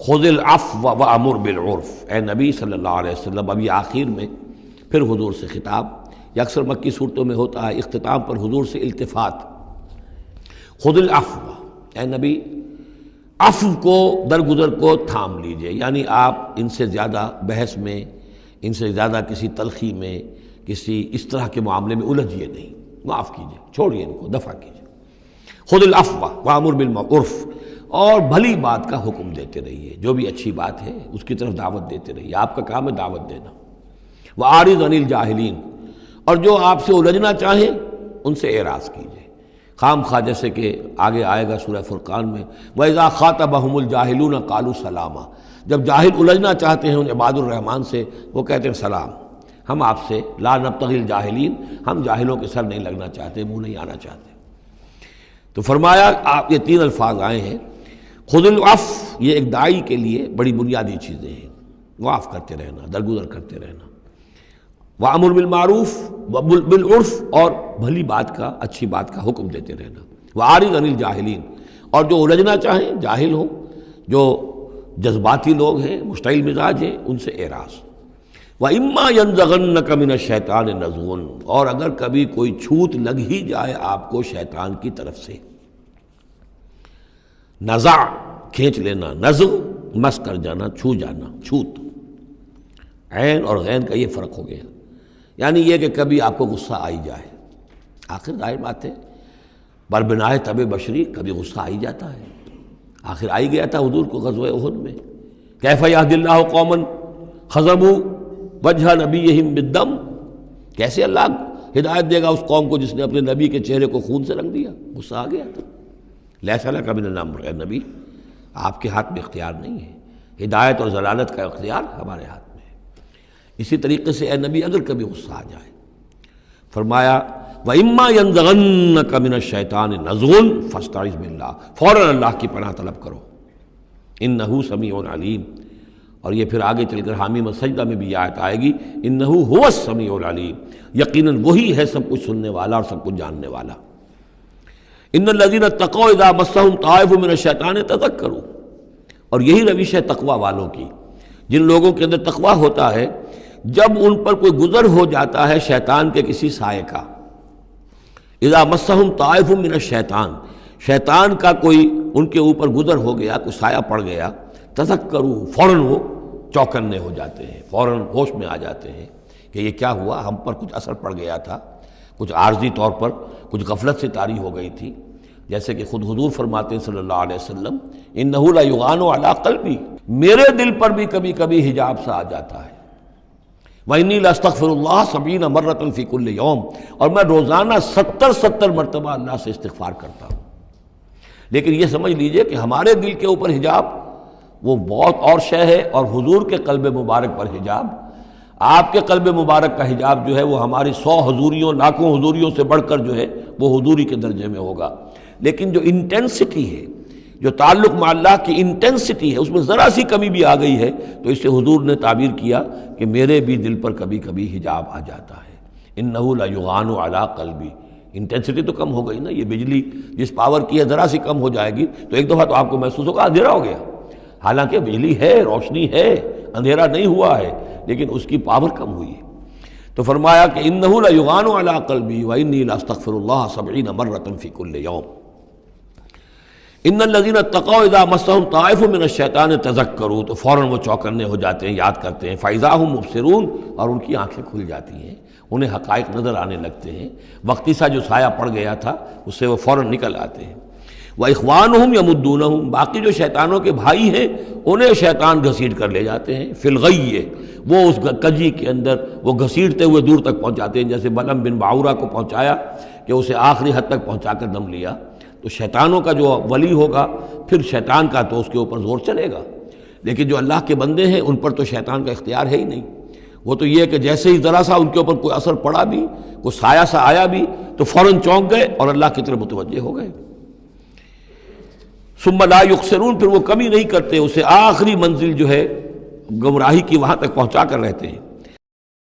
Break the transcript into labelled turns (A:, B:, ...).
A: خذ العفو وامر بالعرف، اے نبی صلی اللہ علیہ وسلم، اب یہ آخر میں پھر حضور سے خطاب، یہ اکثر مکی صورتوں میں ہوتا ہے، اختتام پر حضور سے التفات۔ خذ العفو، اے نبی عفو کو، درگزر کو تھام لیجئے، یعنی آپ ان سے زیادہ بحث میں، ان سے زیادہ کسی تلخی میں، کسی اس طرح کے معاملے میں الجھیے نہیں، معاف کیجئے، چھوڑیے ان کو، دفع کیجئے۔ خذ العفو وامر بالعرف، اور بھلی بات کا حکم دیتے رہیے، جو بھی اچھی بات ہے اس کی طرف دعوت دیتے رہیے، آپ کا کام ہے دعوت دینا۔ وَأَعْرِضْ عَنِ الْجَاهِلِينَ، اور جو آپ سے الجھنا چاہیں ان سے اعراض کیجئے، خام خواہ، جیسے کہ آگے آئے گا سورہ فرقان میں، وَإِذَا خَاطَبَهُمُ الْجَاهِلُونَ قَالُوا سَلَامًا، جب جاہل الجھنا چاہتے ہیں ان عباد الرحمن سے، وہ کہتے ہیں سلام، ہم آپ سے لا نبتغی الجاہلین، ہم جاہلوں کے سر نہیں لگنا چاہتے، منہ نہیں آنا چاہتے۔ تو فرمایا آپ، یہ تین الفاظ آئے ہیں، خذ العفو، یہ ایک داعی کے لیے بڑی بنیادی چیزیں ہیں، معاف کرتے رہنا، درگزر کرتے رہنا، وامر بالمعروف بالعرف، اور بھلی بات کا، اچھی بات کا حکم دیتے رہنا، واعرض عن الجاہلین، اور جو الجھنا چاہیں، جاہل ہوں، جو جذباتی لوگ ہیں، مشتعل مزاج ہیں، ان سے اعراض۔ وَإِمَّا يَنزَغَنَّكَ مِنَ الشَّيْطَانِ نَزْغٌ، اور اگر کبھی کوئی چھوت لگ ہی جائے آپ کو شیطان کی طرف سے، نزع کھینچ لینا، نزغ مس کر جانا، چھو جانا، چھوت، عین اور غین کا یہ فرق ہو گیا، یعنی یہ کہ کبھی آپ کو غصہ آئی جائے، آخر ظاہر بات ہے بربنائے طب بشری کبھی غصہ آئی جاتا ہے، آخر آئی گیا تھا حضور کو غزوہ احد میں، کیف یہدی اللہ قوما خضبوا وجہ نبیہم بالدم، کیسے اللہ ہدایت دے گا اس قوم کو جس نے اپنے نبی کے چہرے کو خون سے رنگ دیا، غصہ آ گیا تھا۔ لیس لک من الامر، اے نبی آپ کے ہاتھ میں اختیار نہیں ہے، ہدایت اور ضلالت کا اختیار ہمارے ہاتھ میں ہے۔ اسی طریقے سے اے نبی اگر کبھی غصہ آ جائے، فرمایا وَإِمَّا يَنزَغَنَّكَ مِنَ الشَّيْطَانِ نَزْغٌ فَاسْتَعِذْ بِاللَّهِ، فوراً اللہ کی پناہ طلب کرو، إِنَّهُ سَمِيعٌ عَلِيمٌ، اور یہ پھر آگے چل کر حامیم السجدہ میں بھی یہ آیت آئے گی، إِنَّهُ هُوَ السَّمِيعُ الْعَلِيمُ، یقیناً وہی ہے سب کچھ سننے والا اور سب کچھ جاننے والا۔ ان الذین اتقوا اذا مسهم طائف من الشیطان تذکروا، اور یہی روش ہے تقوی والوں کی، جن لوگوں کے اندر تقوی ہوتا ہے، جب ان پر کوئی گزر ہو جاتا ہے شیطان کے کسی سائے کا، اذا مسهم طائف من الشیطان، شیطان کا کوئی ان کے اوپر گزر ہو گیا، کوئی سایہ پڑ گیا، تذکروا، فوراً وہ چوکنے ہو جاتے ہیں، فوراً ہوش میں آ جاتے ہیں کہ یہ کیا ہوا، ہم پر کچھ اثر پڑ گیا تھا، کچھ عارضی طور پر کچھ غفلت سے طاری ہو گئی تھی، جیسے کہ خود حضور فرماتے ہیں صلی اللہ علیہ وسلم، انہ لا یغان علی قلبی، میرے دل پر بھی کبھی کبھی حجاب سا آ جاتا ہے، وانی لاستغفر اللہ 70 مرۃ فی کل یوم، اور میں روزانہ 70 مرتبہ اللہ سے استغفار کرتا ہوں۔ لیکن یہ سمجھ لیجئے کہ ہمارے دل کے اوپر حجاب وہ بہت اور شے ہے، اور حضور کے قلب مبارک پر حجاب، آپ کے قلب مبارک کا حجاب جو ہے وہ ہماری 100 حضوریوں، لاکھوں حضوریوں سے بڑھ کر جو ہے وہ حضوری کے درجے میں ہوگا، لیکن جو انٹینسٹی ہے، جو تعلق مع اللہ کی انٹینسٹی ہے، اس میں ذرا سی کمی بھی آ گئی ہے تو اس سے حضور نے تعبیر کیا کہ میرے بھی دل پر کبھی کبھی حجاب آ جاتا ہے، انہ لا یغان علی قلبی، انٹینسٹی تو کم ہو گئی نا، یہ بجلی جس پاور کی ہے ذرا سی کم ہو جائے گی تو ایک دفعہ تو آپ کو محسوس ہوگا اندھیرا ہو گیا، حالانکہ بجلی ہے، روشنی ہے، اندھیرا نہیں ہوا ہے، لیکن اس کی پاور کم ہوئی ہے۔ تو فرمایا کہ انہ لا یغان علی قلبی وانی لاستغفر اللہ 70 مرۃ فی کل یوم۔ ان الذین اتقوا اذا مسهم طائف من الشیطان تذکروا، تو فوراً وہ چوکنے ہو جاتے ہیں، یاد کرتے ہیں، فاذا هم مبصرون، اور ان کی آنکھیں کھل جاتی ہیں، انہیں حقائق نظر آنے لگتے ہیں، وقتی سا جو سایہ پڑ گیا تھا اس سے وہ فوراً نکل آتے ہیں۔ وَإِخْوَانُهُمْ يَمُدُّونَهُمْ، باقی جو شیطانوں کے بھائی ہیں انہیں شیطان گھسیٹ کر لے جاتے ہیں، فی الغی، وہ اس کجی کے اندر وہ گھسیٹتے ہوئے دور تک پہنچاتے ہیں، جیسے بلعم بن باعورہ کو پہنچایا کہ اسے آخری حد تک پہنچا کر دم لیا۔ تو شیطانوں کا جو ولی ہوگا پھر شیطان کا تو اس کے اوپر زور چلے گا، لیکن جو اللہ کے بندے ہیں ان پر تو شیطان کا اختیار ہے ہی نہیں، وہ تو یہ ہے کہ جیسے ہی ذرا سا ان کے اوپر کوئی اثر پڑا بھی، کوئی سایہ سا آیا بھی تو فوراً چونک گئے اور اللہ کی طرف متوجہ ہو گئے۔ ثم لا یقصرون، پھر وہ کمی نہیں کرتے، اسے آخری منزل جو ہے گمراہی کی وہاں تک پہنچا کر رہتے ہیں۔